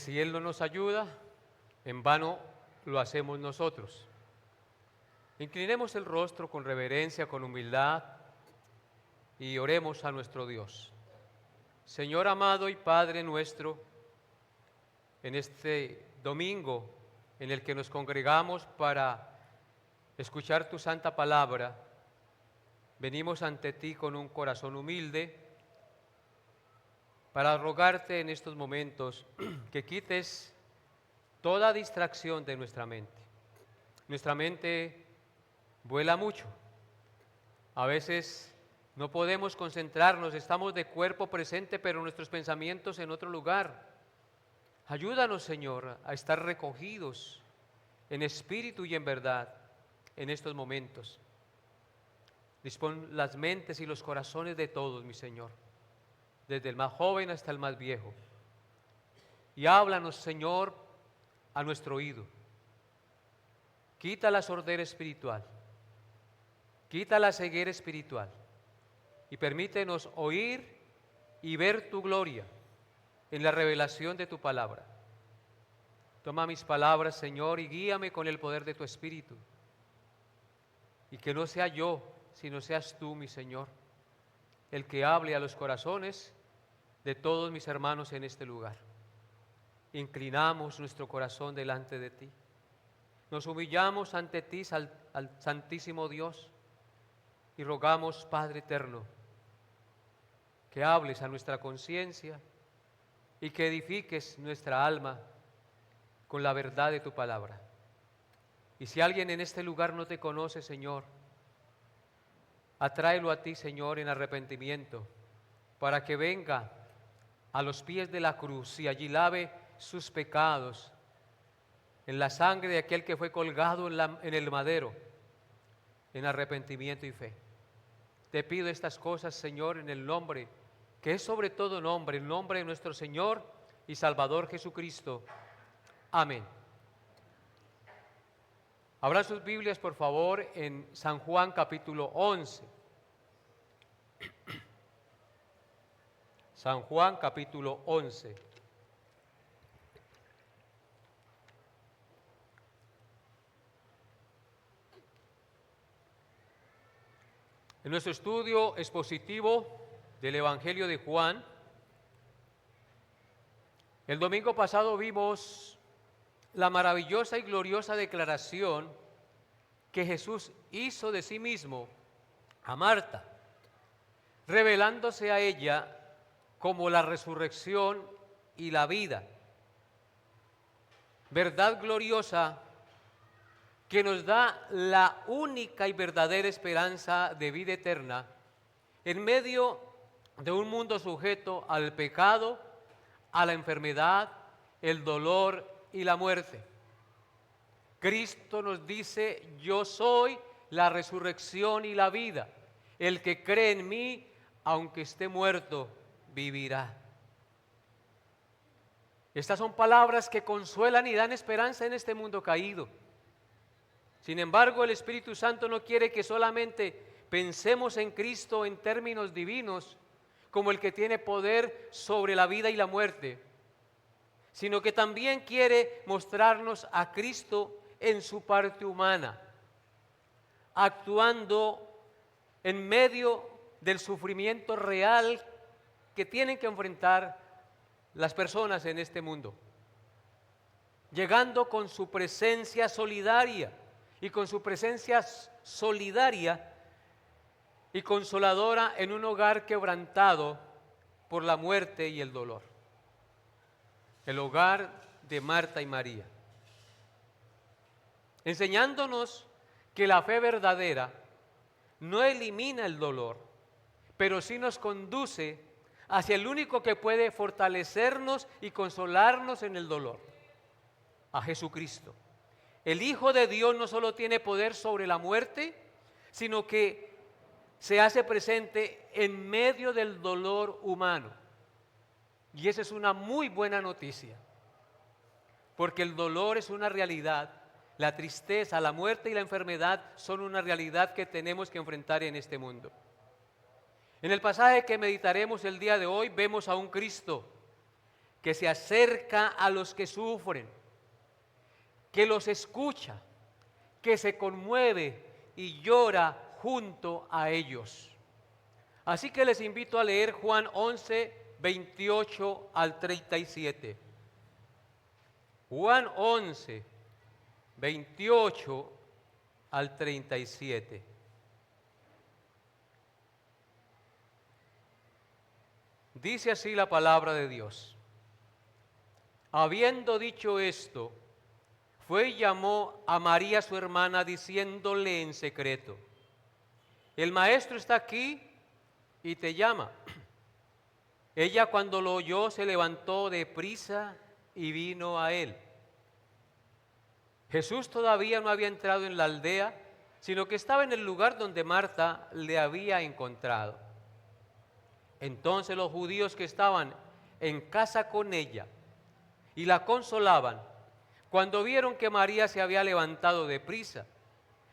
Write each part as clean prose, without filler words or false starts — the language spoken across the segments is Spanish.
si Él no nos ayuda, en vano lo hacemos nosotros. Inclinemos el rostro con reverencia, con humildad y oremos a nuestro Dios. Señor amado y Padre nuestro, en este domingo en el que nos congregamos para escuchar tu santa palabra, venimos ante ti con un corazón humilde para rogarte en estos momentos que quites toda distracción de nuestra mente. Nuestra mente vuela mucho. A veces no podemos concentrarnos, estamos de cuerpo presente, pero nuestros pensamientos en otro lugar. Ayúdanos, Señor, a estar recogidos en espíritu y en verdad en estos momentos. Dispón las mentes y los corazones de todos, mi Señor, desde el más joven hasta el más viejo. Y háblanos, Señor, a nuestro oído. Quita la sordera espiritual, quita la ceguera espiritual y permítenos oír y ver tu gloria en la revelación de tu palabra. Toma mis palabras, Señor, y guíame con el poder de tu Espíritu. Y que no sea yo, sino seas tú, mi Señor, el que hable a los corazones de todos mis hermanos en este lugar. Inclinamos nuestro corazón delante de ti. Nos humillamos ante ti, al Santísimo Dios, y rogamos, Padre eterno, que hables a nuestra conciencia y que edifiques nuestra alma con la verdad de tu palabra. Y si alguien en este lugar no te conoce, Señor, atráelo a ti, Señor, en arrepentimiento, para que venga a los pies de la cruz y allí lave sus pecados en la sangre de aquel que fue colgado en el madero, en arrepentimiento y fe. Te pido estas cosas, Señor, en el nombre, que es sobre todo nombre, el nombre de nuestro Señor y Salvador Jesucristo. Amén. Abran sus Biblias, por favor, en San Juan capítulo 11. San Juan capítulo 11. En nuestro estudio expositivo del Evangelio de Juan, el domingo pasado vimos la maravillosa y gloriosa declaración que Jesús hizo de sí mismo a Marta, revelándose a ella como la resurrección y la vida. Verdad gloriosa que nos da la única y verdadera esperanza de vida eterna en medio de un mundo sujeto al pecado, a la enfermedad, el dolor y la muerte. Cristo nos dice: yo soy la resurrección y la vida. El que cree en mí, aunque esté muerto, vivirá. Estas son palabras que consuelan y dan esperanza en este mundo caído. Sin embargo, el Espíritu Santo no quiere que solamente pensemos en Cristo en términos divinos, como el que tiene poder sobre la vida y la muerte, sino que también quiere mostrarnos a Cristo en su parte humana, actuando en medio del sufrimiento real que tienen que enfrentar las personas en este mundo, llegando con su presencia solidaria y con su presencia solidaria y consoladora en un hogar quebrantado por la muerte y el dolor. El hogar de Marta y María, enseñándonos que la fe verdadera no elimina el dolor, pero sí nos conduce hacia el único que puede fortalecernos y consolarnos en el dolor, a Jesucristo. El Hijo de Dios no solo tiene poder sobre la muerte, sino que se hace presente en medio del dolor humano. Y esa es una muy buena noticia, porque el dolor es una realidad, la tristeza, la muerte y la enfermedad son una realidad que tenemos que enfrentar en este mundo. En el pasaje que meditaremos el día de hoy vemos a un Cristo que se acerca a los que sufren, que los escucha, que se conmueve y llora junto a ellos. Así que les invito a leer Juan 11, 28 al 37. Juan 11, 28 al 37. Dice así la palabra de Dios. Habiendo dicho esto, fue y llamó a María su hermana, diciéndole en secreto: el maestro está aquí y te llama. Ella, cuando lo oyó, se levantó de prisa y vino a él. Jesús todavía no había entrado en la aldea, sino que estaba en el lugar donde Marta le había encontrado. Entonces los judíos que estaban en casa con ella y la consolaban, cuando vieron que María se había levantado de prisa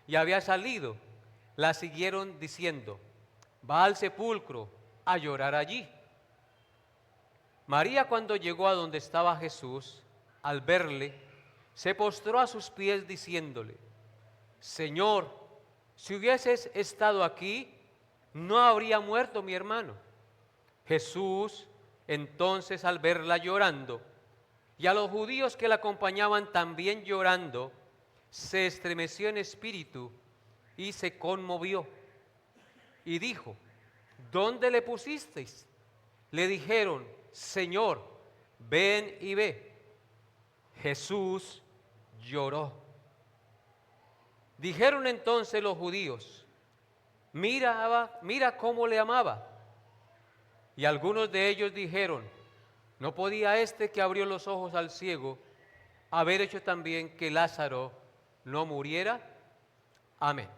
y había salido, la siguieron diciendo: va al sepulcro a llorar allí. María, cuando llegó a donde estaba Jesús, al verle, se postró a sus pies diciéndole: Señor, si hubieses estado aquí, no habría muerto mi hermano. Jesús, entonces, al verla llorando, y a los judíos que la acompañaban también llorando, se estremeció en espíritu y se conmovió. Y dijo: ¿dónde le pusisteis? Le dijeron: Señor, ven y ve. Jesús lloró. Dijeron entonces los judíos: mira cómo le amaba. Y algunos de ellos dijeron: ¿no podía este que abrió los ojos al ciego haber hecho también que Lázaro no muriera? Amén.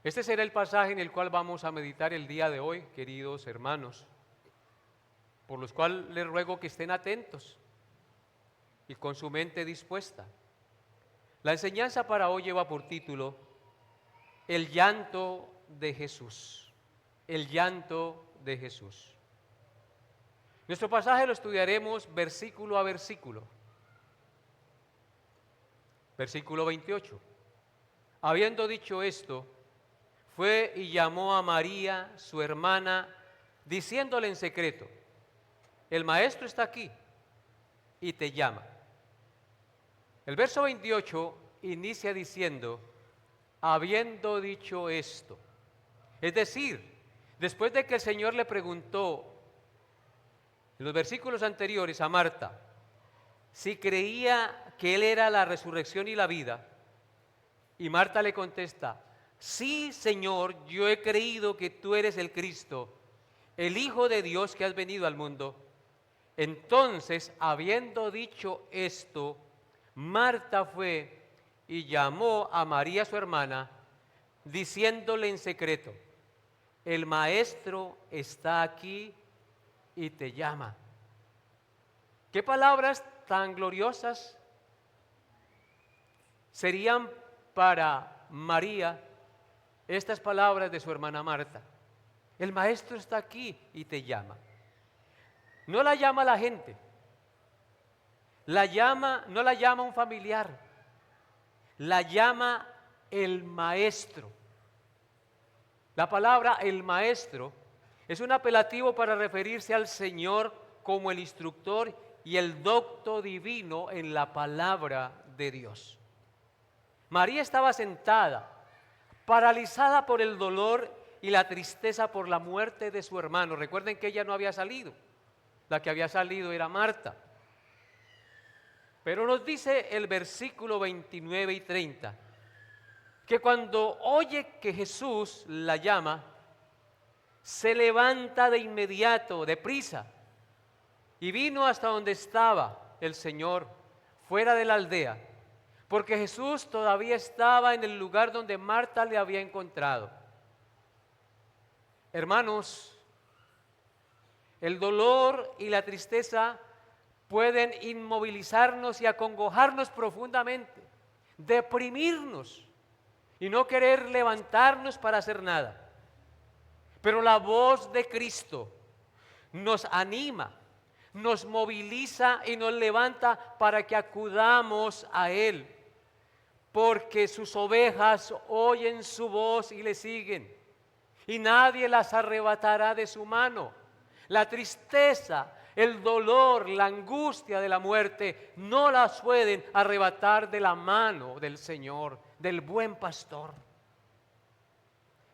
Este será el pasaje en el cual vamos a meditar el día de hoy, queridos hermanos, por los cuales les ruego que estén atentos y con su mente dispuesta. La enseñanza para hoy lleva por título: el llanto de Jesús. El llanto de Jesús. Nuestro pasaje lo estudiaremos versículo a versículo. Versículo 28. Habiendo dicho esto, fue y llamó a María, su hermana, diciéndole en secreto: el maestro está aquí y te llama. El verso 28 inicia diciendo: habiendo dicho esto. Es decir, después de que el Señor le preguntó en los versículos anteriores a Marta si creía que Él era la resurrección y la vida, y Marta le contesta: sí, Señor, yo he creído que tú eres el Cristo, el Hijo de Dios que has venido al mundo. Entonces, habiendo dicho esto, Marta fue y llamó a María su hermana, diciéndole en secreto: el maestro está aquí y te llama. ¿Qué palabras tan gloriosas serían para María estas palabras de su hermana Marta? El maestro está aquí y te llama. No la llama la gente, no la llama un familiar, la llama el maestro. La palabra el maestro es un apelativo para referirse al Señor como el instructor y el docto divino en la palabra de Dios. María estaba sentada, paralizada por el dolor y la tristeza por la muerte de su hermano. Recuerden que ella no había salido, la que había salido era Marta. Pero nos dice el versículo 29 y 30, que cuando oye que Jesús la llama, se levanta de inmediato, deprisa, y vino hasta donde estaba el Señor, fuera de la aldea, porque Jesús todavía estaba en el lugar donde Marta le había encontrado. Hermanos, el dolor y la tristeza pueden inmovilizarnos y acongojarnos profundamente, deprimirnos y no querer levantarnos para hacer nada. Pero la voz de Cristo nos anima, nos moviliza y nos levanta para que acudamos a Él, porque sus ovejas oyen su voz y le siguen, y nadie las arrebatará de su mano. La tristeza, el dolor, la angustia de la muerte no las pueden arrebatar de la mano del Señor, del buen pastor.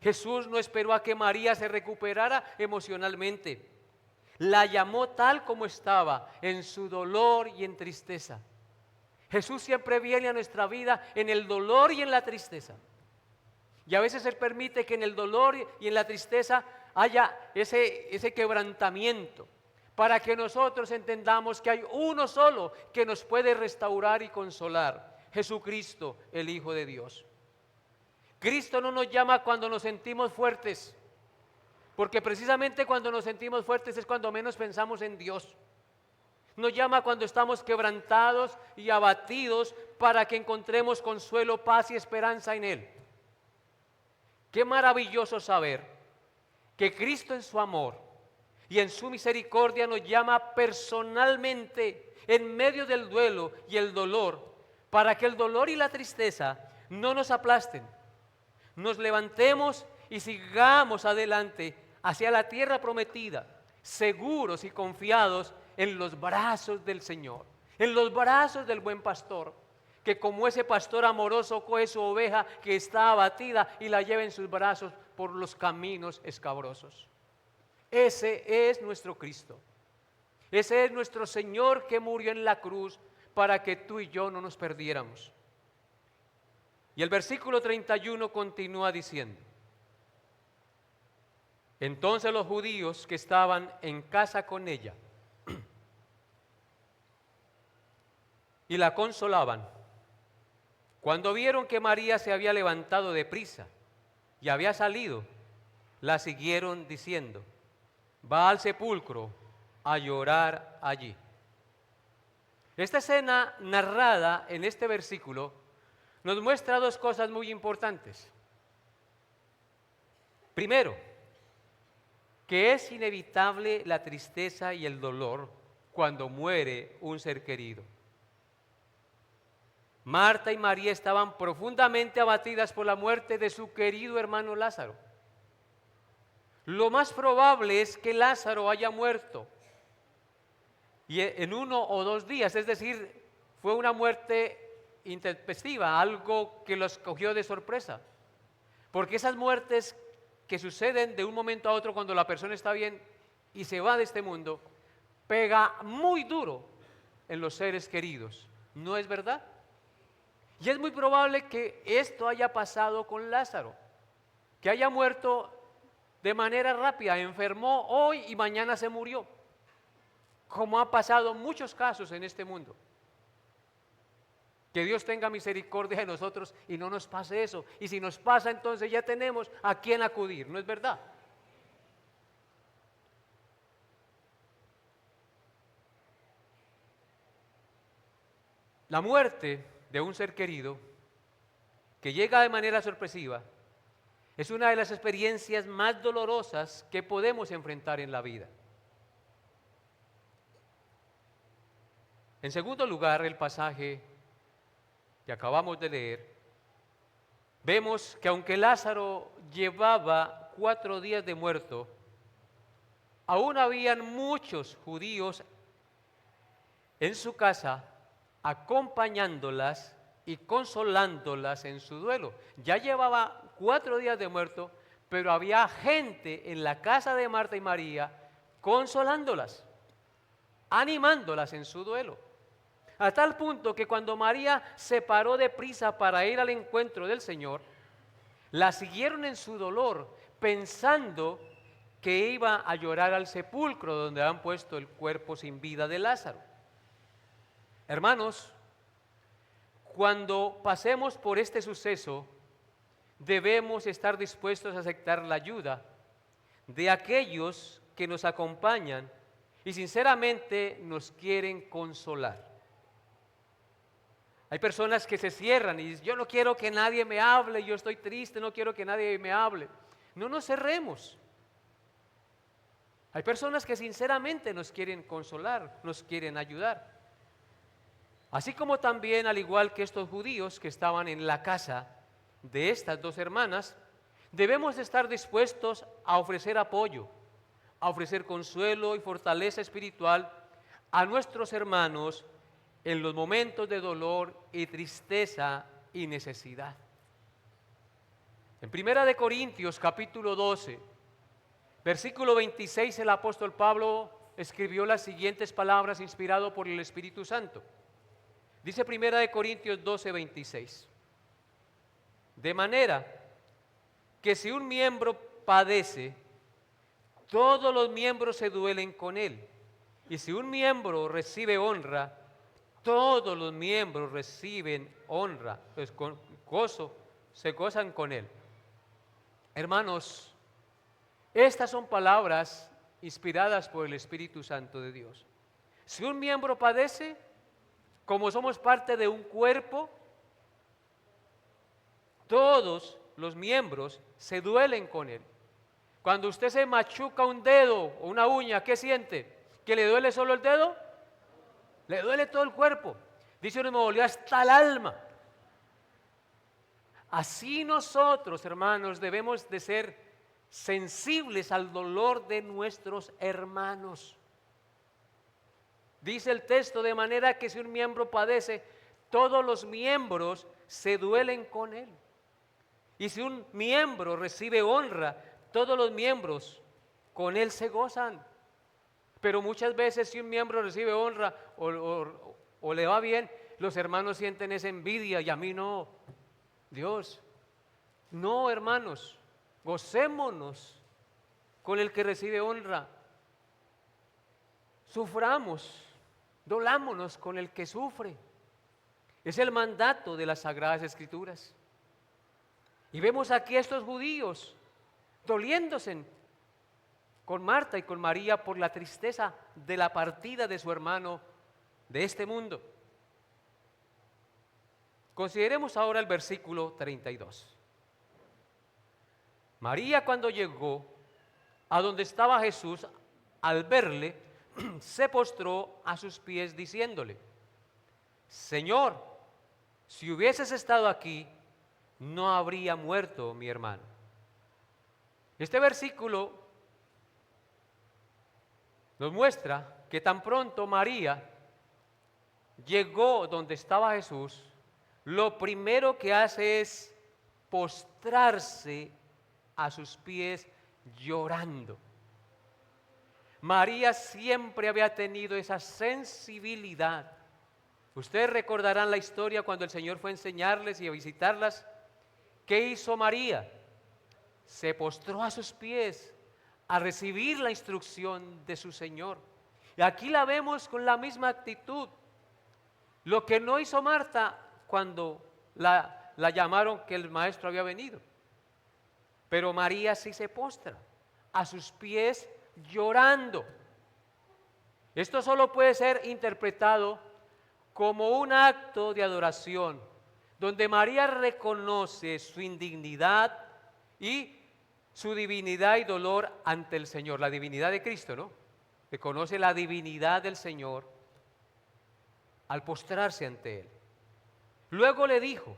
Jesús no esperó a que María se recuperara emocionalmente. La llamó tal como estaba, en su dolor y en tristeza. Jesús siempre viene a nuestra vida en el dolor y en la tristeza. Y a veces Él permite que en el dolor y en la tristeza haya ese quebrantamiento, para que nosotros entendamos que hay uno solo que nos puede restaurar y consolar: Jesucristo, el Hijo de Dios. Cristo no nos llama cuando nos sentimos fuertes, porque precisamente cuando nos sentimos fuertes es cuando menos pensamos en Dios. Nos llama cuando estamos quebrantados y abatidos, para que encontremos consuelo, paz y esperanza en Él. Qué maravilloso saber que Cristo en su amor y en su misericordia nos llama personalmente en medio del duelo y el dolor, para que el dolor y la tristeza no nos aplasten. Nos levantemos y sigamos adelante hacia la tierra prometida, seguros y confiados en los brazos del Señor, en los brazos del buen pastor, que como ese pastor amoroso coge su oveja que está abatida y la lleva en sus brazos por los caminos escabrosos. Ese es nuestro Cristo. Ese es nuestro Señor, que murió en la cruz para que tú y yo no nos perdiéramos. Y el versículo 31 continúa diciendo: entonces los judíos que estaban en casa con ella y la consolaban, cuando vieron que María se había levantado de prisa y había salido, la siguieron diciendo: va al sepulcro a llorar allí. Esta escena narrada en este versículo nos muestra dos cosas muy importantes. Primero, que es inevitable la tristeza y el dolor cuando muere un ser querido. Marta y María estaban profundamente abatidas por la muerte de su querido hermano Lázaro. Lo más probable es que Lázaro haya muerto y en 1 o 2 días, es decir, fue una muerte intempestiva, algo que los cogió de sorpresa. Porque esas muertes que suceden de un momento a otro cuando la persona está bien y se va de este mundo, pega muy duro en los seres queridos, ¿no es verdad? Y es muy probable que esto haya pasado con Lázaro, que haya muerto de manera rápida, enfermó hoy y mañana se murió, como ha pasado en muchos casos en este mundo. Que Dios tenga misericordia de nosotros y no nos pase eso. Y si nos pasa, entonces ya tenemos a quién acudir, ¿no es verdad? La muerte de un ser querido que llega de manera sorpresiva es una de las experiencias más dolorosas que podemos enfrentar en la vida. En segundo lugar, el pasaje que acabamos de leer, vemos que aunque Lázaro llevaba 4 días de muerto, aún habían muchos judíos en su casa acompañándolas y consolándolas en su duelo. Ya llevaba 4 días de muerto, pero había gente en la casa de Marta y María consolándolas, animándolas en su duelo. A tal punto que cuando María se paró de prisa para ir al encuentro del Señor, la siguieron en su dolor, pensando que iba a llorar al sepulcro donde han puesto el cuerpo sin vida de Lázaro. Hermanos, cuando pasemos por este suceso, debemos estar dispuestos a aceptar la ayuda de aquellos que nos acompañan y sinceramente nos quieren consolar. Hay personas que se cierran y dicen: yo no quiero que nadie me hable, yo estoy triste, no quiero que nadie me hable. No nos cerremos. Hay personas que sinceramente nos quieren consolar, nos quieren ayudar. Así como también, al igual que estos judíos que estaban en la casa de estas dos hermanas, debemos estar dispuestos a ofrecer apoyo, a ofrecer consuelo y fortaleza espiritual a nuestros hermanos en los momentos de dolor y tristeza y necesidad. En 1 Corintios capítulo 12, versículo 26, el apóstol Pablo escribió las siguientes palabras inspirado por el Espíritu Santo. Dice 1 Corintios 12, 26. De manera que si un miembro padece, todos los miembros se duelen con él. Y si un miembro recibe honra, todos los miembros reciben honra. Pues con gozo se gozan con él. Hermanos, estas son palabras inspiradas por el Espíritu Santo de Dios. Si un miembro padece, como somos parte de un cuerpo, todos los miembros se duelen con él. Cuando usted se machuca un dedo o una uña, ¿qué siente? ¿Que le duele solo el dedo? Le duele todo el cuerpo. Dice uno, me dolió hasta el alma. Así nosotros, hermanos, debemos de ser sensibles al dolor de nuestros hermanos. Dice el texto, de manera que si un miembro padece, todos los miembros se duelen con él. Y si un miembro recibe honra, todos los miembros con él se gozan. Pero muchas veces si un miembro recibe honra o le va bien, los hermanos sienten esa envidia y a mí no. Dios, no, hermanos, gocémonos con el que rcibe honra. Suframos, dolámonos con el que sufre. Es el mandato de las Sagradas Escrituras. Y vemos aquí a estos judíos doliéndose con Marta y con María por la tristeza de la partida de su hermano de este mundo. Consideremos ahora el versículo 32. María, cuando llegó a donde estaba Jesús, al verle, se postró a sus pies diciéndole: Señor, si hubieses estado aquí, no habría muerto mi hermano. Este versículo nos muestra que tan pronto María llegó donde estaba Jesús, lo primero que hace es postrarse a sus pies llorando. María siempre había tenido esa sensibilidad. Ustedes recordarán la historia cuando el Señor fue a enseñarles y a visitarlas. ¿Qué hizo María? Se postró a sus pies a recibir la instrucción de su Señor. Y aquí la vemos con la misma actitud. Lo que no hizo Marta cuando la llamaron que el maestro había venido. Pero María sí se postra a sus pies llorando. Esto solo puede ser interpretado como un acto de adoración, donde María reconoce su indignidad y su divinidad y dolor ante el Señor, la divinidad de Cristo, ¿no? Reconoce la divinidad del Señor al postrarse ante Él. Luego le dijo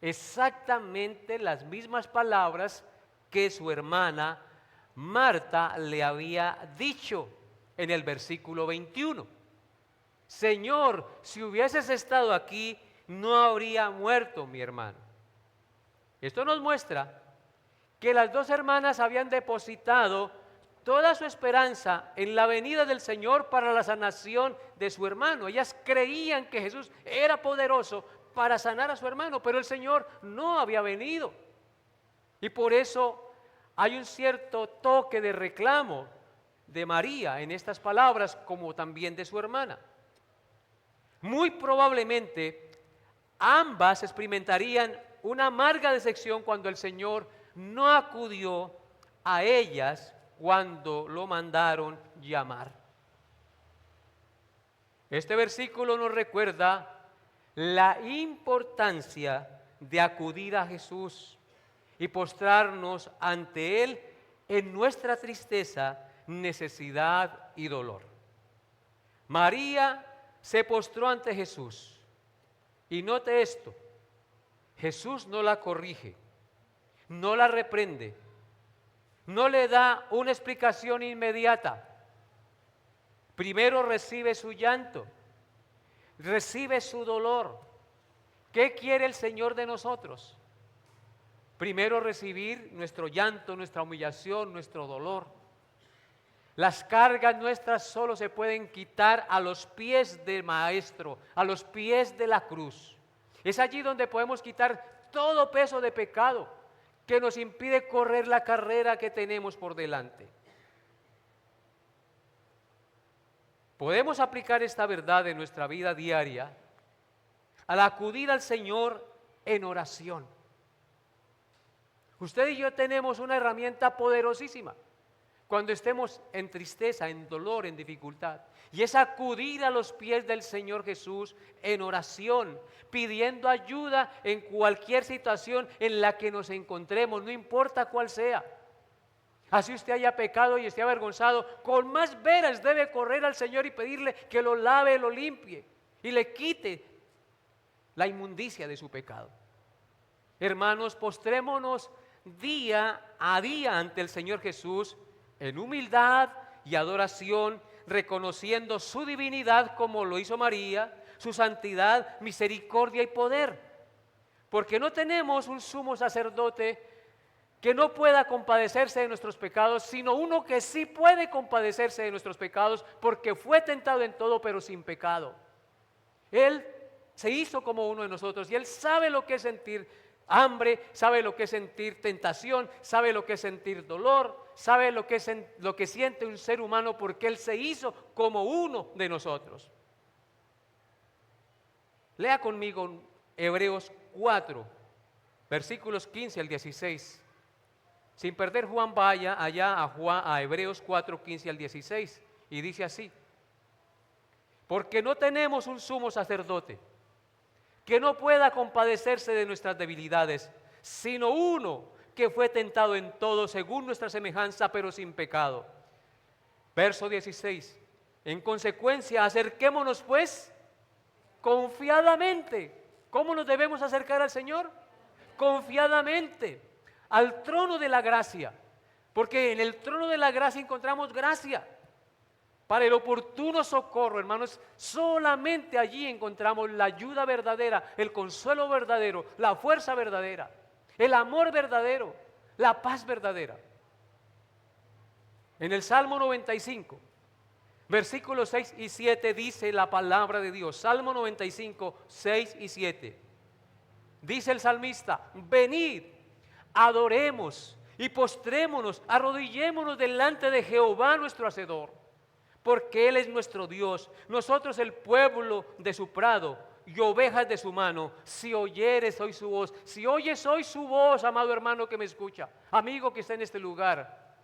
exactamente las mismas palabras que su hermana Marta le había dicho en el versículo 21. Señor, si hubieses estado aquí, no habría muerto mi hermano. Esto nos muestra que las dos hermanas habían depositado toda su esperanza en la venida del Señor para la sanación de su hermano. Ellas creían que Jesús era poderoso para sanar a su hermano, pero el Señor no había venido. Y por eso hay un cierto toque de reclamo de María en estas palabras, como también de su hermana. Muy probablemente ambas experimentarían una amarga decepción cuando el Señor no acudió a ellas cuando lo mandaron llamar. Este versículo nos recuerda la importancia de acudir a Jesús y postrarnos ante Él en nuestra tristeza necesidad y dolor. María se postró ante Jesús. Y note esto, Jesús no la corrige, no la reprende, no le da una explicación inmediata. Primero recibe su llanto, recibe su dolor. ¿Qué quiere el Señor de nosotros? Primero recibir nuestro llanto, nuestra humillación, nuestro dolor. Las cargas nuestras solo se pueden quitar a los pies del Maestro, a los pies de la cruz. Es allí donde podemos quitar todo peso de pecado que nos impide correr la carrera que tenemos por delante. Podemos aplicar esta verdad en nuestra vida diaria al acudir al Señor en oración. Usted y yo tenemos una herramienta poderosísima cuando estemos en tristeza, en dolor, en dificultad. Y es acudir a los pies del Señor Jesús en oración, pidiendo ayuda en cualquier situación en la que nos encontremos, no importa cuál sea. Así usted haya pecado y esté avergonzado, con más veras debe correr al Señor y pedirle que lo lave, lo limpie y le quite la inmundicia de su pecado. Hermanos, postrémonos día a día ante el Señor Jesús en humildad y adoración, reconociendo su divinidad como lo hizo María, su santidad, misericordia y poder. Porque no tenemos un sumo sacerdote que no pueda compadecerse de nuestros pecados, sino uno que sí puede compadecerse de nuestros pecados, porque fue tentado en todo, pero sin pecado. Él se hizo como uno de nosotros y Él sabe lo que es sentir hambre, sabe lo que es sentir tentación, sabe lo que es sentir dolor, sabe lo que siente un ser humano, porque Él se hizo como uno de nosotros. Lea conmigo Hebreos 4, versículos 15 al 16. Sin perder Juan, vaya allá a Hebreos 4, 15 al 16, y dice así: porque no tenemos un sumo sacerdote que no pueda compadecerse de nuestras debilidades, sino uno que fue tentado en todo según nuestra semejanza, pero sin pecado. Verso 16, en consecuencia, acerquémonos pues confiadamente. ¿Cómo nos debemos acercar al Señor? Confiadamente al trono de la gracia, porque en el trono de la gracia encontramos gracia para el oportuno socorro. Hermanos, solamente allí encontramos la ayuda verdadera, el consuelo verdadero, la fuerza verdadera, el amor verdadero, la paz verdadera. En el Salmo 95, versículos 6 y 7 dice la palabra de Dios. Salmo 95, 6 y 7. Dice el salmista: venid, adoremos y postrémonos, arrodillémonos delante de Jehová nuestro Hacedor, porque Él es nuestro Dios, nosotros el pueblo de su prado y ovejas de su mano. Si oyeres hoy su voz, si oyes hoy su voz, amado hermano que me escucha, amigo que está en este lugar,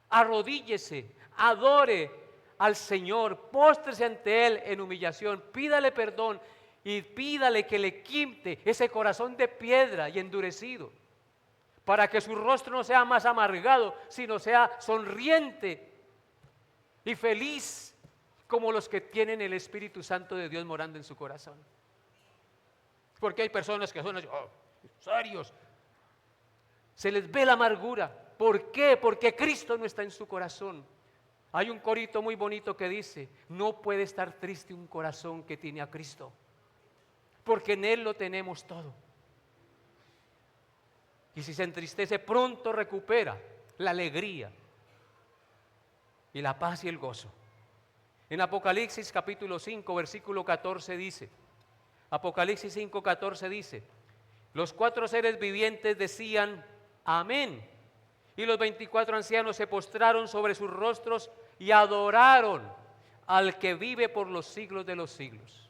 arrodíllese, adore al Señor, póstrese ante Él en humillación, pídale perdón y pídale que le quite ese corazón de piedra y endurecido, para que su rostro no sea más amargado, sino sea sonriente y feliz, como los que tienen el Espíritu Santo de Dios morando en su corazón. Porque hay personas que son así, serios, se les ve la amargura. ¿Por qué? Porque Cristo no está en su corazón. Hay un corito muy bonito que dice: no puede estar triste un corazón que tiene a Cristo, porque en Él lo tenemos todo. Y si se entristece, pronto recupera la alegría y la paz y el gozo. En Apocalipsis capítulo 5, versículo 14 dice, Apocalipsis 5, 14 dice: los 4 seres vivientes decían amén, y los 24 ancianos se postraron sobre sus rostros y adoraron al que vive por los siglos de los siglos.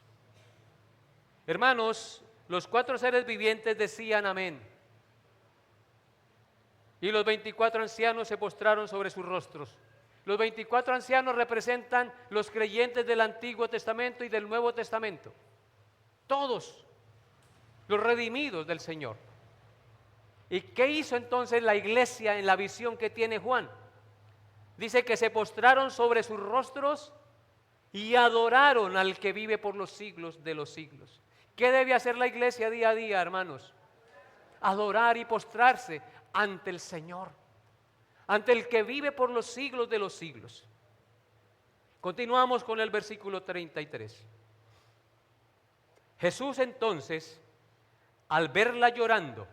Hermanos, los 4 seres vivientes decían amén, y los 24 ancianos se postraron sobre sus rostros. Los 24 ancianos representan los creyentes del Antiguo Testamento y del Nuevo Testamento. Todos los redimidos del Señor. ¿Y qué hizo entonces la iglesia en la visión que tiene Juan? Dice que se postraron sobre sus rostros y adoraron al que vive por los siglos de los siglos. ¿Qué debe hacer la iglesia día a día, hermanos? Adorar y postrarse ante el Señor, ante el que vive por los siglos de los siglos. Continuamos con el versículo 33. Jesús entonces, al verla llorando,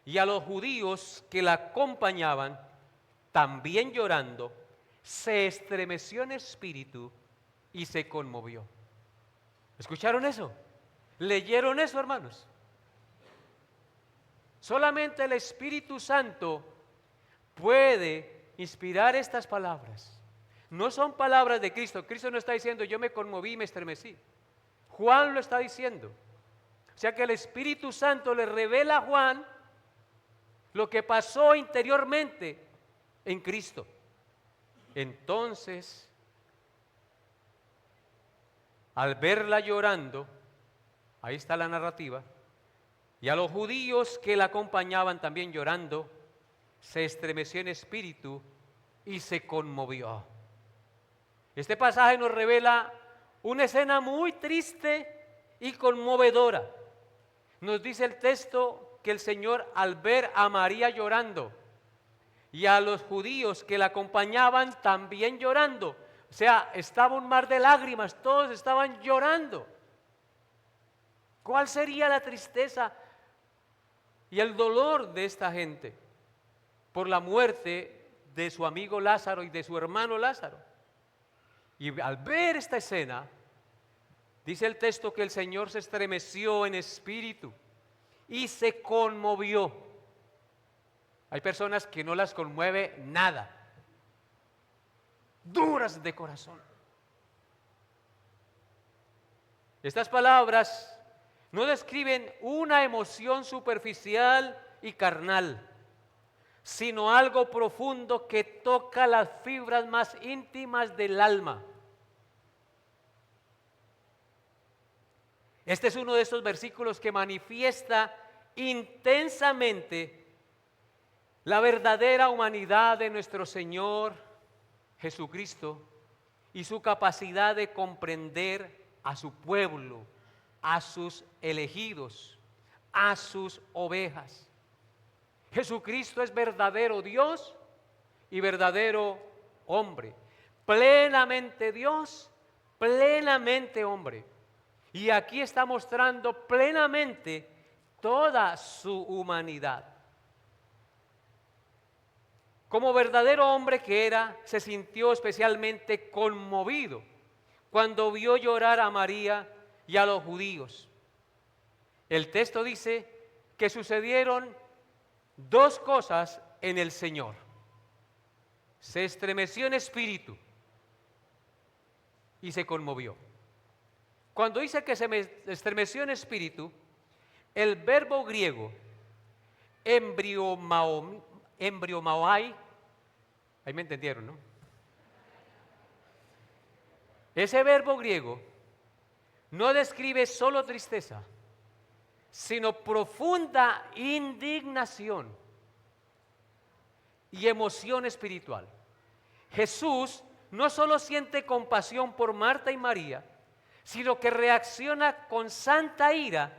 y a los judíos que la acompañaban, también llorando, se estremeció en espíritu y se conmovió. ¿Escucharon eso? ¿Leyeron eso, hermanos? Solamente el Espíritu Santo puede inspirar estas palabras. No son palabras de Cristo. Cristo no está diciendo yo me conmoví y me estremecí. Juan lo está diciendo. O sea que el Espíritu Santo le revela a Juan lo que pasó interiormente en Cristo. Entonces, al verla llorando, ahí está la narrativa, y a los judíos que la acompañaban también llorando, se estremeció en espíritu y se conmovió. Este pasaje nos revela una escena muy triste y conmovedora. Nos dice el texto que el Señor, al ver a María llorando y a los judíos que la acompañaban también llorando, o sea, estaba un mar de lágrimas, todos estaban llorando. ¿Cuál sería la tristeza y el dolor de esta gente por la muerte de su amigo Lázaro y de su hermano Lázaro? Y al ver esta escena, dice el texto que el Señor se estremeció en espíritu y se conmovió. Hay personas que no las conmueve nada, duras de corazón. Estas palabras no describen una emoción superficial y carnal, sino algo profundo que toca las fibras más íntimas del alma. Este es uno de esos versículos que manifiesta intensamente la verdadera humanidad de nuestro Señor Jesucristo y su capacidad de comprender a su pueblo, a sus elegidos, a sus ovejas. Jesucristo es verdadero Dios y verdadero hombre, plenamente Dios, plenamente hombre. Y aquí está mostrando plenamente toda su humanidad. Como verdadero hombre que era, se sintió especialmente conmovido cuando vio llorar a María y a los judíos. El texto dice que sucedieron dos cosas en el Señor. Se estremeció en espíritu y se conmovió. Cuando dice que se estremeció en espíritu, el verbo griego embriomai, ahí me entendieron, ¿no? Ese verbo griego no describe solo tristeza, sino profunda indignación y emoción espiritual. Jesús no solo siente compasión por Marta y María, sino que reacciona con santa ira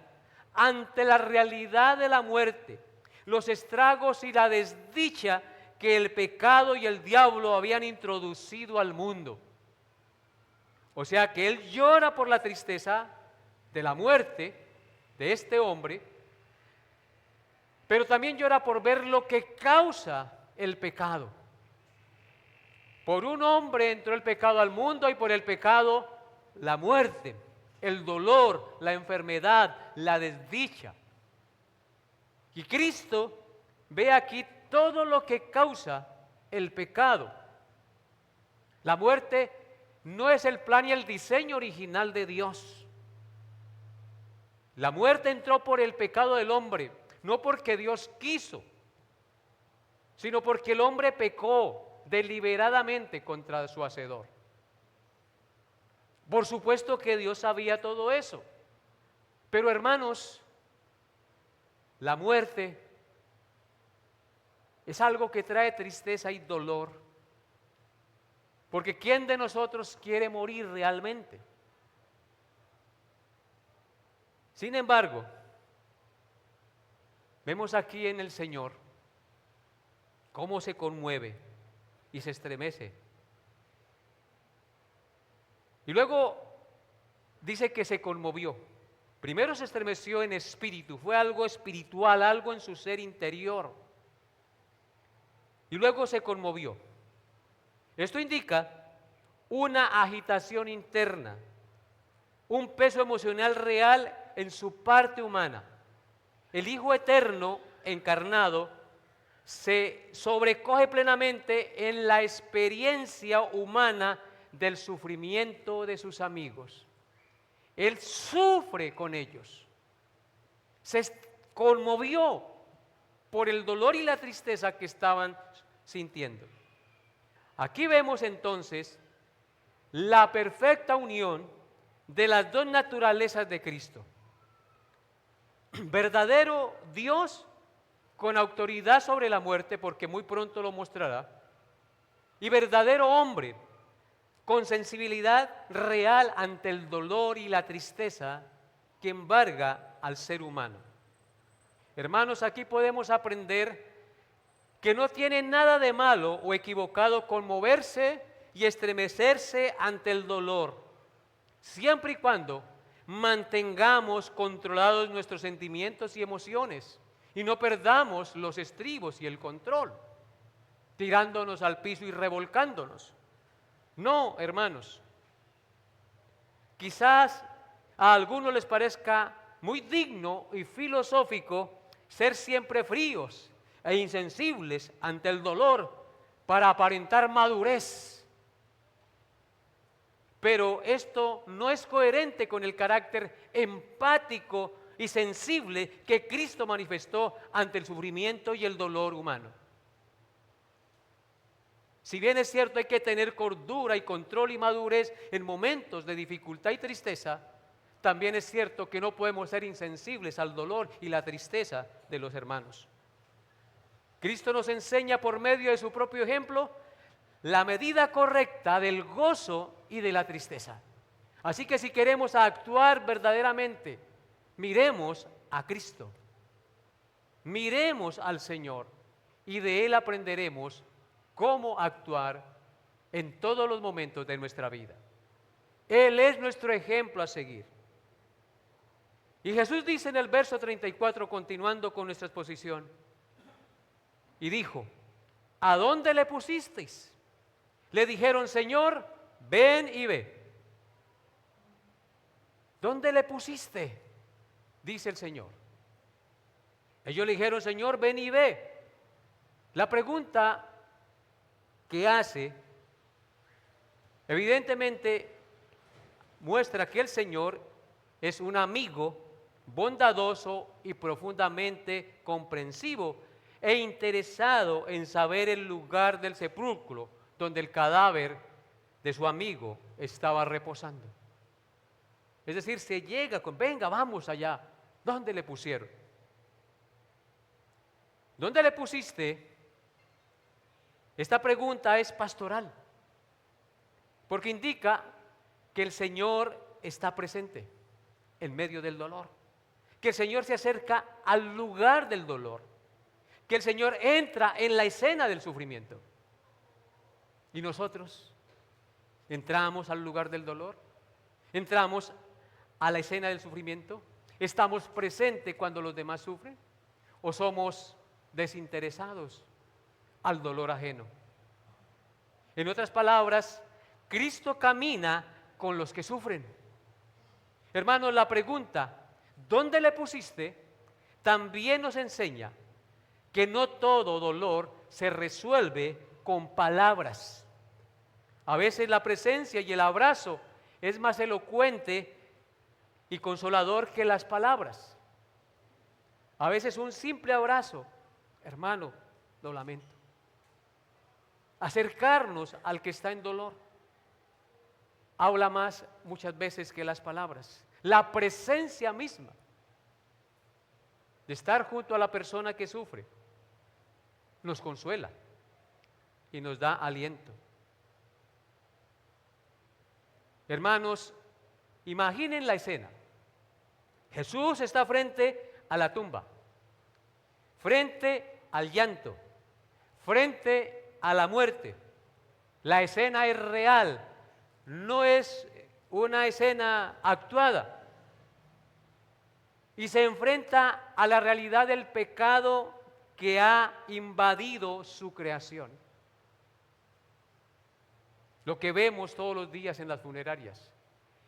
ante la realidad de la muerte, los estragos y la desdicha que el pecado y el diablo habían introducido al mundo. O sea que él llora por la tristeza de la muerte de este hombre, pero también llora por ver lo que causa el pecado. Por un hombre entró el pecado al mundo y por el pecado la muerte, el dolor, la enfermedad, la desdicha. Y Cristo ve aquí todo lo que causa el pecado. La muerte no es el plan y el diseño original de Dios. La muerte entró por el pecado del hombre, no porque Dios quiso, sino porque el hombre pecó deliberadamente contra su Hacedor. Por supuesto que Dios sabía todo eso, pero hermanos, la muerte es algo que trae tristeza y dolor Porque ¿quién de nosotros quiere morir realmente? Sin embargo, vemos aquí en el Señor cómo se conmueve y se estremece. Y luego dice que se conmovió. Primero se estremeció en espíritu, fue algo espiritual, algo en su ser interior. Y luego se conmovió. Esto indica una agitación interna, un peso emocional real en su parte humana. El Hijo Eterno encarnado se sobrecoge plenamente en la experiencia humana del sufrimiento de sus amigos. Él sufre con ellos. Se conmovió por el dolor y la tristeza que estaban sintiendo. Aquí vemos entonces la perfecta unión de las dos naturalezas de Cristo. Verdadero Dios con autoridad sobre la muerte, porque muy pronto lo mostrará, y verdadero hombre con sensibilidad real ante el dolor y la tristeza que embarga al ser humano. Hermanos, aquí podemos aprender que no tiene nada de malo o equivocado conmoverse y estremecerse ante el dolor, siempre y cuando mantengamos controlados nuestros sentimientos y emociones y no perdamos los estribos y el control, tirándonos al piso y revolcándonos. No, hermanos, quizás a algunos les parezca muy digno y filosófico ser siempre fríos e insensibles ante el dolor para aparentar madurez. Pero esto no es coherente con el carácter empático y sensible que Cristo manifestó ante el sufrimiento y el dolor humano. Si bien es cierto hay que tener cordura y control y madurez en momentos de dificultad y tristeza, también es cierto que no podemos ser insensibles al dolor y la tristeza de los hermanos. Cristo nos enseña por medio de su propio ejemplo la medida correcta del gozo y de la tristeza. Así que si queremos actuar verdaderamente, miremos a Cristo, miremos al Señor y de Él aprenderemos cómo actuar en todos los momentos de nuestra vida. Él es nuestro ejemplo a seguir. Y Jesús dice en el verso 34, continuando con nuestra exposición, y dijo: ¿a dónde le pusisteis? Le dijeron: Señor, ven y ve. ¿Dónde le pusiste?, dice el Señor. Ellos le dijeron: Señor, ven y ve. La pregunta que hace, evidentemente, muestra que el Señor es un amigo bondadoso y profundamente comprensivo e interesado en saber el lugar del sepulcro donde el cadáver de su amigo estaba reposando. Es decir, se llega con: venga, vamos allá. ¿Dónde le pusieron? ¿Dónde le pusiste? Esta pregunta es pastoral, porque indica que el Señor está presente en medio del dolor, que el Señor se acerca al lugar del dolor, que el Señor entra en la escena del sufrimiento. ¿Y nosotros entramos al lugar del dolor? ¿Entramos a la escena del sufrimiento? ¿Estamos presentes cuando los demás sufren? ¿O somos desinteresados al dolor ajeno? En otras palabras, Cristo camina con los que sufren. Hermanos, la pregunta ¿dónde le pusiste?, también nos enseña que no todo dolor se resuelve con palabras. A veces la presencia y el abrazo es más elocuente y consolador que las palabras. A veces un simple abrazo: hermano, lo lamento. Acercarnos al que está en dolor habla más muchas veces que las palabras. La presencia misma de estar junto a la persona que sufre nos consuela y nos da aliento. Hermanos, imaginen la escena. Jesús está frente a la tumba, frente al llanto, frente a la muerte. La escena es real, no es una escena actuada. Y se enfrenta a la realidad del pecado que ha invadido su creación. Lo que vemos todos los días en las funerarias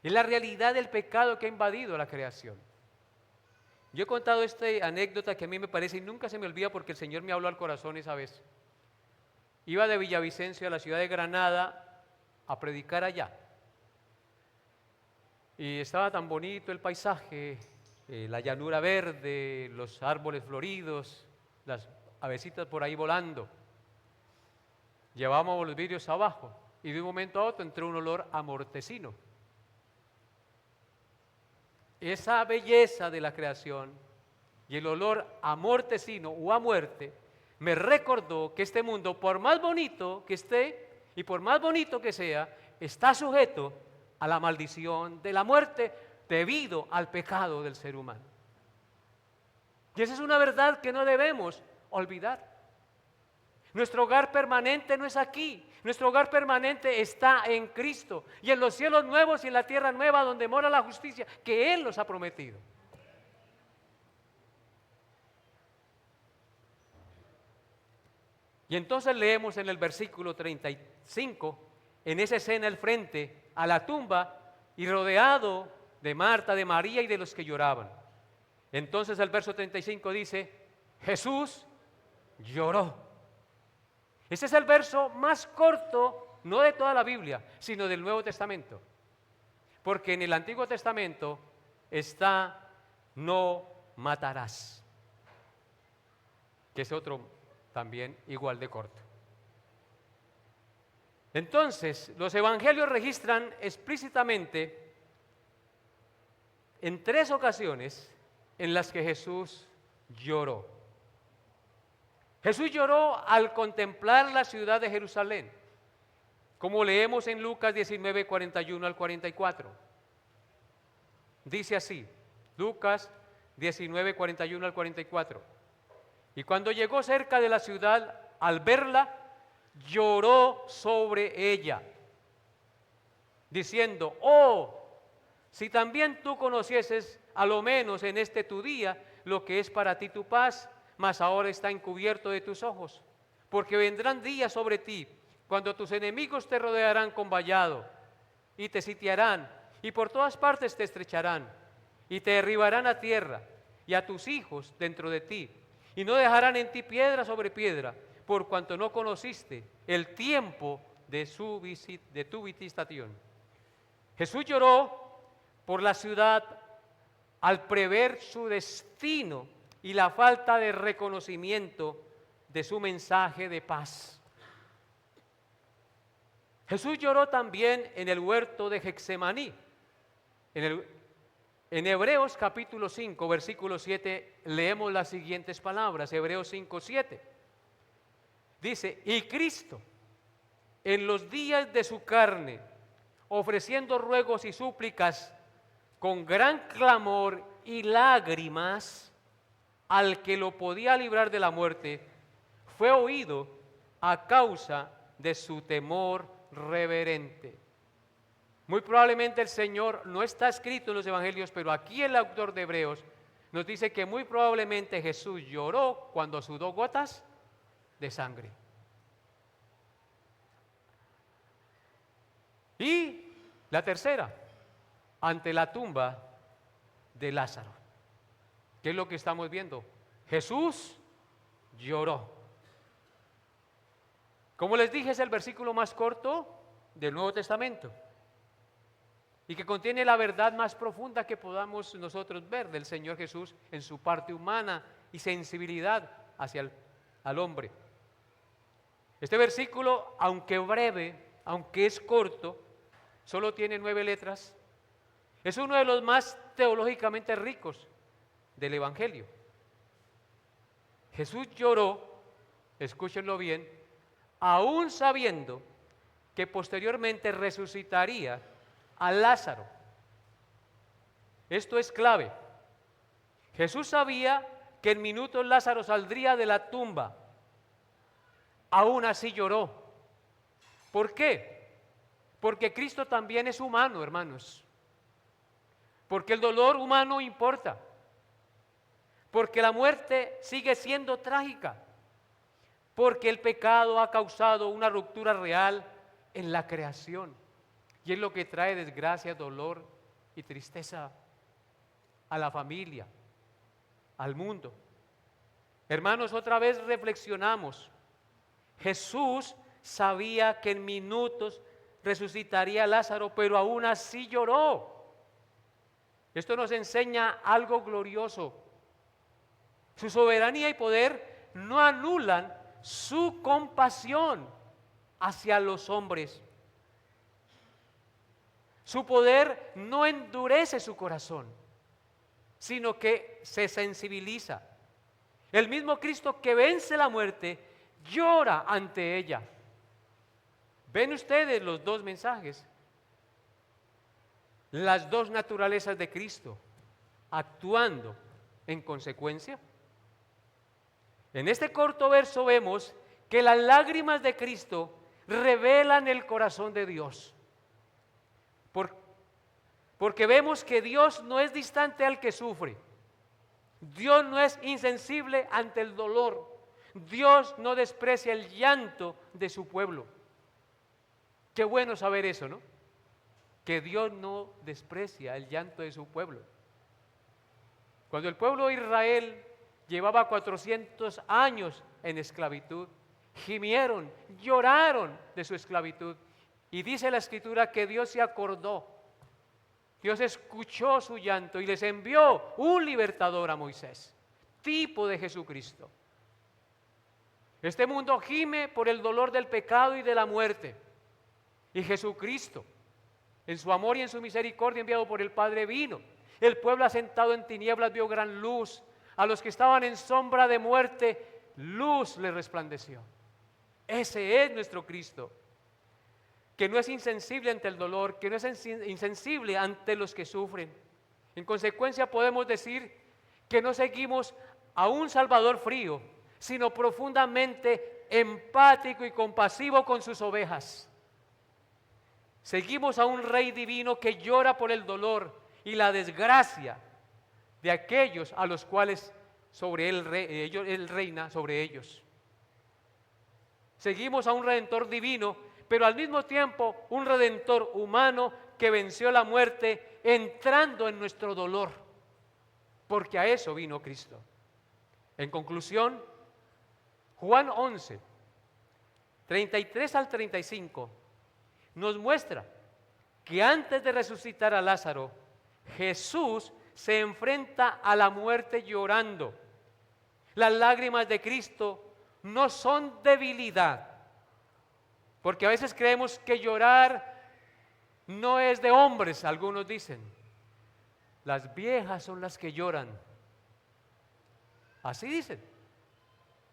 es la realidad del pecado que ha invadido la creación. Yo he contado esta anécdota que a mí me parece y nunca se me olvida porque el Señor me habló al corazón esa vez. Iba de Villavicencio a la ciudad de Granada a predicar allá. Y estaba tan bonito el paisaje, la llanura verde, los árboles floridos, las avecitas por ahí volando. Llevábamos los vidrios abajo y de un momento a otro entró un olor a mortecino. Esa belleza de la creación y el olor a mortecino o a muerte me recordó que este mundo, por más bonito que esté y por más bonito que sea, está sujeto a la maldición de la muerte debido al pecado del ser humano. Y esa es una verdad que no debemos olvidar. Nuestro hogar permanente no es aquí, nuestro hogar permanente está en Cristo y en los cielos nuevos y en la tierra nueva donde mora la justicia que Él nos ha prometido. Y entonces leemos en el versículo 35, en esa escena el frente a la tumba y rodeado de Marta, de María y de los que lloraban. Entonces el verso 35 dice, Jesús lloró. Ese es el verso más corto, no de toda la Biblia, sino del Nuevo Testamento. Porque en el Antiguo Testamento está no matarás, que es otro también igual de corto. Entonces, los evangelios registran explícitamente en 3 ocasiones en las que Jesús lloró. Jesús lloró al contemplar la ciudad de Jerusalén, como leemos en Lucas 19, 41 al 44. Dice así, Lucas 19, 41 al 44. Y cuando llegó cerca de la ciudad, al verla, lloró sobre ella, diciendo, oh, si también tú conocieses, a lo menos en este tu día, lo que es para ti tu paz, mas ahora está encubierto de tus ojos, porque vendrán días sobre ti, cuando tus enemigos te rodearán con vallado, y te sitiarán, y por todas partes te estrecharán, y te derribarán a tierra, y a tus hijos dentro de ti, y no dejarán en ti piedra sobre piedra, por cuanto no conociste el tiempo de tu visitación. Jesús lloró por la ciudad al prever su destino y la falta de reconocimiento de su mensaje de paz. Jesús lloró también en el huerto de Getsemaní. En Hebreos capítulo 5, versículo 7, leemos las siguientes palabras, Hebreos 5, 7. Dice, y Cristo, en los días de su carne, ofreciendo ruegos y súplicas con gran clamor y lágrimas, al que lo podía librar de la muerte, fue oído a causa de su temor reverente. Muy probablemente el Señor, no está escrito en los evangelios, pero aquí el autor de Hebreos nos dice que muy probablemente Jesús lloró cuando sudó gotas de sangre. Y la tercera, ante la tumba de Lázaro. ¿Qué es lo que estamos viendo? Jesús lloró. Como les dije, es el versículo más corto del Nuevo Testamento y que contiene la verdad más profunda que podamos nosotros ver del Señor Jesús en su parte humana y sensibilidad hacia al hombre. Este versículo, aunque breve, aunque es corto, solo tiene 9 letras. Es uno de los más teológicamente ricos del Evangelio. Jesús lloró, escúchenlo bien, aún sabiendo que posteriormente resucitaría a Lázaro. Esto es clave. Jesús sabía que en minutos Lázaro saldría de la tumba. Aún así lloró. ¿Por qué? Porque Cristo también es humano, hermanos. Porque el dolor humano importa. Porque la muerte sigue siendo trágica. Porque el pecado ha causado una ruptura real en la creación. Y es lo que trae desgracia, dolor y tristeza a la familia, al mundo. Hermanos, otra vez reflexionamos. Jesús sabía que en minutos resucitaría a Lázaro, pero aún así lloró. Esto nos enseña algo glorioso. Su soberanía y poder no anulan su compasión hacia los hombres. Su poder no endurece su corazón, sino que se sensibiliza. El mismo Cristo que vence la muerte llora ante ella. ¿Ven ustedes los dos mensajes? Las dos naturalezas de Cristo actuando en consecuencia. En este corto verso vemos que las lágrimas de Cristo revelan el corazón de Dios. Porque vemos que Dios no es distante al que sufre. Dios no es insensible ante el dolor. Dios no desprecia el llanto de su pueblo. Qué bueno saber eso, ¿no? Que Dios no desprecia el llanto de su pueblo. Cuando el pueblo de Israel llevaba 400 años en esclavitud, gimieron, lloraron de su esclavitud. Y dice la Escritura que Dios se acordó. Dios escuchó su llanto y les envió un libertador a Moisés, tipo de Jesucristo. Este mundo gime por el dolor del pecado y de la muerte. Y Jesucristo, en su amor y en su misericordia enviado por el Padre, vino. El pueblo asentado en tinieblas vio gran luz. A los que estaban en sombra de muerte, luz les resplandeció. Ese es nuestro Cristo, que no es insensible ante el dolor, que no es insensible ante los que sufren. En consecuencia podemos decir que no seguimos a un Salvador frío, sino profundamente empático y compasivo con sus ovejas. Seguimos a un Rey divino que llora por el dolor y la desgracia de aquellos a los cuales Él reina sobre ellos. Seguimos a un Redentor divino, pero al mismo tiempo un Redentor humano que venció la muerte entrando en nuestro dolor, porque a eso vino Cristo. En conclusión, Juan 11, 33 al 35, nos muestra que antes de resucitar a Lázaro, Jesús se enfrenta a la muerte llorando. Las lágrimas de Cristo no son debilidad, porque a veces creemos que llorar no es de hombres, algunos dicen. Las viejas son las que lloran. Así dicen.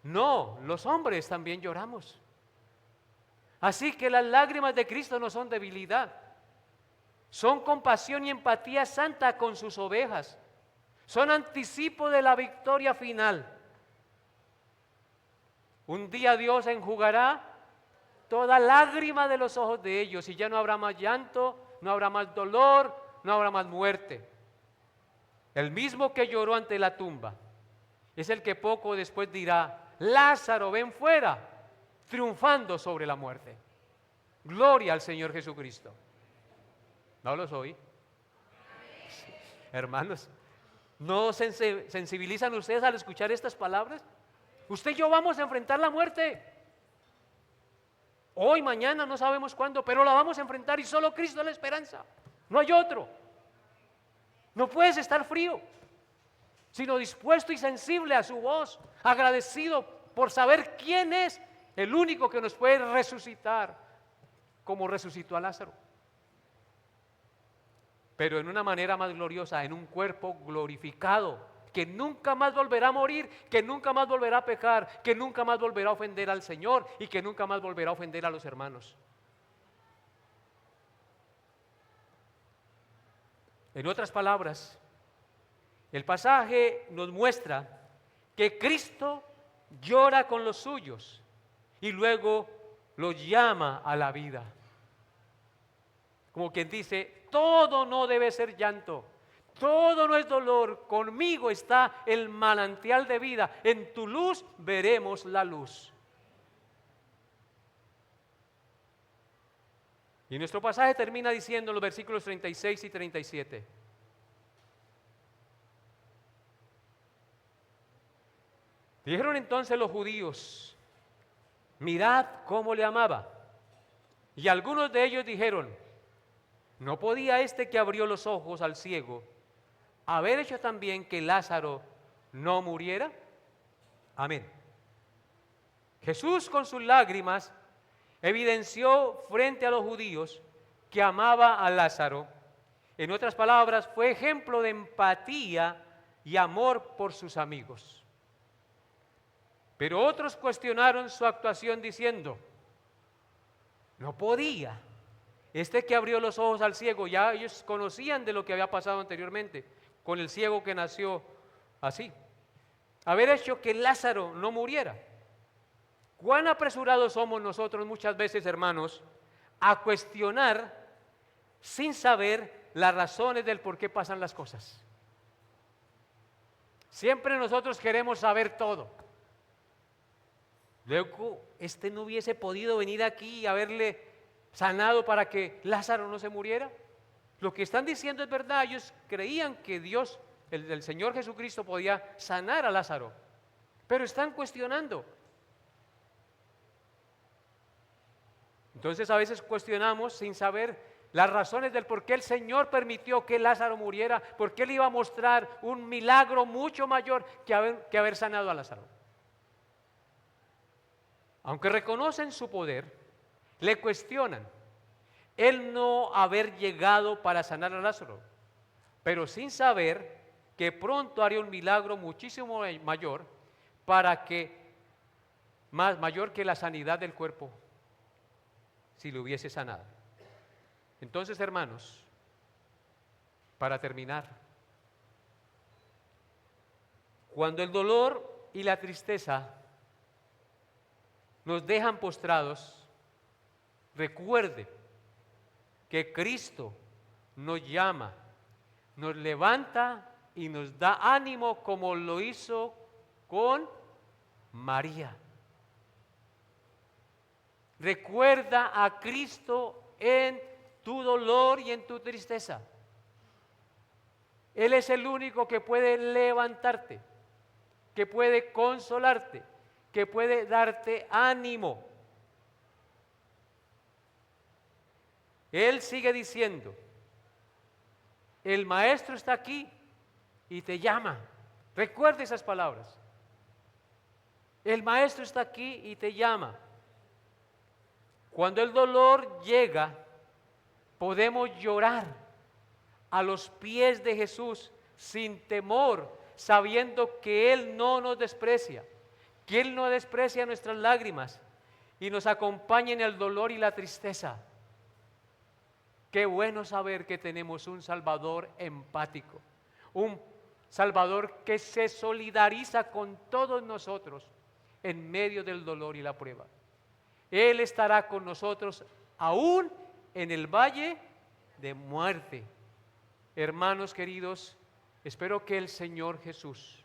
No, los hombres también lloramos. Así que las lágrimas de Cristo no son debilidad. Son compasión y empatía santa con sus ovejas. Son anticipo de la victoria final. Un día Dios enjugará toda lágrima de los ojos de ellos y ya no habrá más llanto, no habrá más dolor, no habrá más muerte. El mismo que lloró ante la tumba es el que poco después dirá: Lázaro, ven fuera, triunfando sobre la muerte. Gloria al Señor Jesucristo. ¿No los oí? Hermanos, ¿no se sensibilizan ustedes al escuchar estas palabras? Usted y yo vamos a enfrentar la muerte. Hoy, mañana, no sabemos cuándo, pero la vamos a enfrentar y solo Cristo es la esperanza. No hay otro. No puedes estar frío, sino dispuesto y sensible a su voz, agradecido por saber quién es el único que nos puede resucitar, como resucitó a Lázaro. Pero en una manera más gloriosa, en un cuerpo glorificado, que nunca más volverá a morir, que nunca más volverá a pecar, que nunca más volverá a ofender al Señor y que nunca más volverá a ofender a los hermanos. En otras palabras, el pasaje nos muestra que Cristo llora con los suyos y luego los llama a la vida. Como quien dice, todo no debe ser llanto, todo no es dolor, conmigo está el manantial de vida, en tu luz veremos la luz. Y nuestro pasaje termina diciendo en los versículos 36 y 37. Dijeron entonces los judíos, mirad cómo le amaba. Y algunos de ellos dijeron, ¿no podía este que abrió los ojos al ciego haber hecho también que Lázaro no muriera? Amén. Jesús con sus lágrimas evidenció frente a los judíos que amaba a Lázaro. En otras palabras, fue ejemplo de empatía y amor por sus amigos. Pero otros cuestionaron su actuación diciendo, no podía. Este que abrió los ojos al ciego, ya ellos conocían de lo que había pasado anteriormente con el ciego que nació así. Haber hecho que Lázaro no muriera. ¿Cuán apresurados somos nosotros muchas veces, hermanos, a cuestionar sin saber las razones del por qué pasan las cosas? Siempre nosotros queremos saber todo. Luego, este no hubiese podido venir aquí y haberle sanado para que Lázaro no se muriera. Lo que están diciendo es verdad. Ellos creían que Dios, el Señor Jesucristo, podía sanar a Lázaro, pero están cuestionando. Entonces a veces cuestionamos sin saber las razones del por qué el Señor permitió que Lázaro muriera, por qué Él iba a mostrar un milagro mucho mayor que haber sanado a Lázaro. Aunque reconocen su poder, le cuestionan el no haber llegado para sanar a Lázaro, pero sin saber que pronto haría un milagro muchísimo mayor mayor que la sanidad del cuerpo, si lo hubiese sanado. Entonces, hermanos, para terminar, cuando el dolor y la tristeza nos dejan postrados, recuerde que Cristo nos llama, nos levanta y nos da ánimo como lo hizo con María. Recuerda a Cristo en tu dolor y en tu tristeza. Él es el único que puede levantarte, que puede consolarte, que puede darte ánimo. Él sigue diciendo, el Maestro está aquí y te llama. Recuerda esas palabras. El Maestro está aquí y te llama. Cuando el dolor llega, podemos llorar a los pies de Jesús sin temor, sabiendo que Él no nos desprecia, que Él no desprecia nuestras lágrimas y nos acompaña en el dolor y la tristeza. Qué bueno saber que tenemos un Salvador empático, un Salvador que se solidariza con todos nosotros en medio del dolor y la prueba. Él estará con nosotros aún en el valle de muerte. Hermanos queridos, espero que el Señor Jesús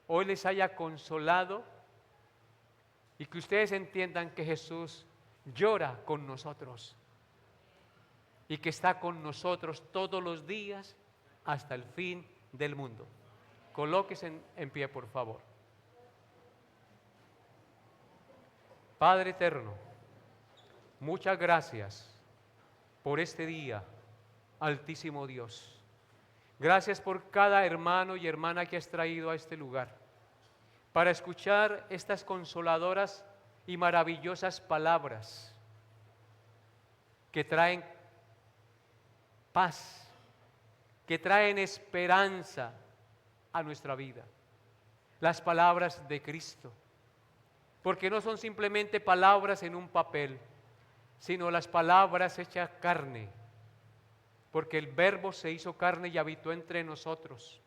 hoy les haya consolado y que ustedes entiendan que Jesús llora con nosotros y que está con nosotros todos los días hasta el fin del mundo. Colóquense en pie, por favor. Padre eterno, muchas gracias por este día, Altísimo Dios. Gracias por cada hermano y hermana que has traído a este lugar para escuchar estas consoladoras y maravillosas palabras que traen paz, que traen esperanza a nuestra vida. Las palabras de Cristo, porque no son simplemente palabras en un papel, sino las palabras hechas carne, porque el Verbo se hizo carne y habitó entre nosotros.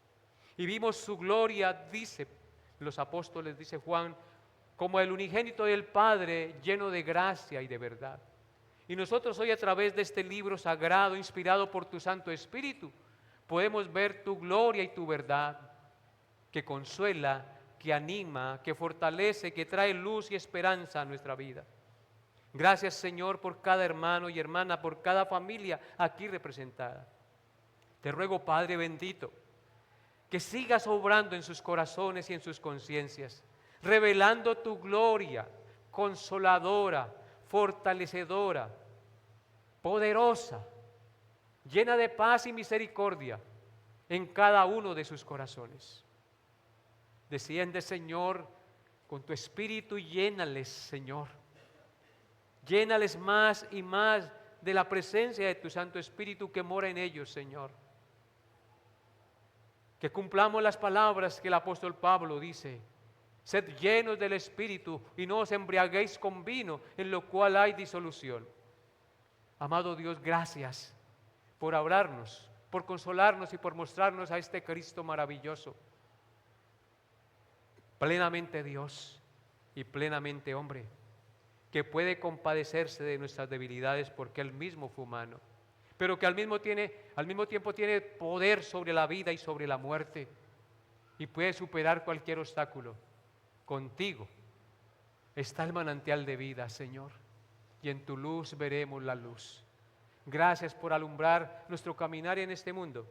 Y vimos su gloria, dice los apóstoles, dice Juan, como el unigénito del Padre, lleno de gracia y de verdad. Y nosotros hoy, a través de este libro sagrado, inspirado por tu Santo Espíritu, podemos ver tu gloria y tu verdad, que consuela, que anima, que fortalece, que trae luz y esperanza a nuestra vida. Gracias, Señor, por cada hermano y hermana, por cada familia aquí representada. Te ruego, Padre bendito, que sigas obrando en sus corazones y en sus conciencias, revelando tu gloria consoladora, fortalecedora, poderosa, llena de paz y misericordia en cada uno de sus corazones. Desciende, Señor, con tu Espíritu y llénales, Señor. Llénales más y más de la presencia de tu Santo Espíritu que mora en ellos, Señor. Que cumplamos las palabras que el apóstol Pablo dice: sed llenos del Espíritu y no os embriaguéis con vino, en lo cual hay disolución. Amado Dios, gracias por hablarnos, por consolarnos y por mostrarnos a este Cristo maravilloso, plenamente Dios y plenamente hombre, que puede compadecerse de nuestras debilidades porque Él mismo fue humano, pero que al mismo tiempo tiene poder sobre la vida y sobre la muerte, y puede superar cualquier obstáculo. Contigo está el manantial de vida, Señor, y en tu luz veremos la luz. Gracias por alumbrar nuestro caminar en este mundo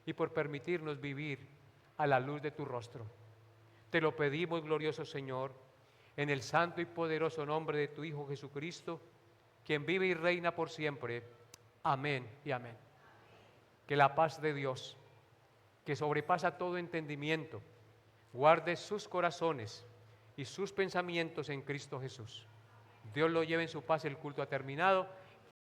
y por permitirnos vivir a la luz de tu rostro. Te lo pedimos, glorioso Señor, en el santo y poderoso nombre de tu Hijo Jesucristo, quien vive y reina por siempre. Amén y amén. Que la paz de Dios, que sobrepasa todo entendimiento, guarde sus corazones y sus pensamientos en Cristo Jesús. Dios lo lleve en su paz. El culto ha terminado.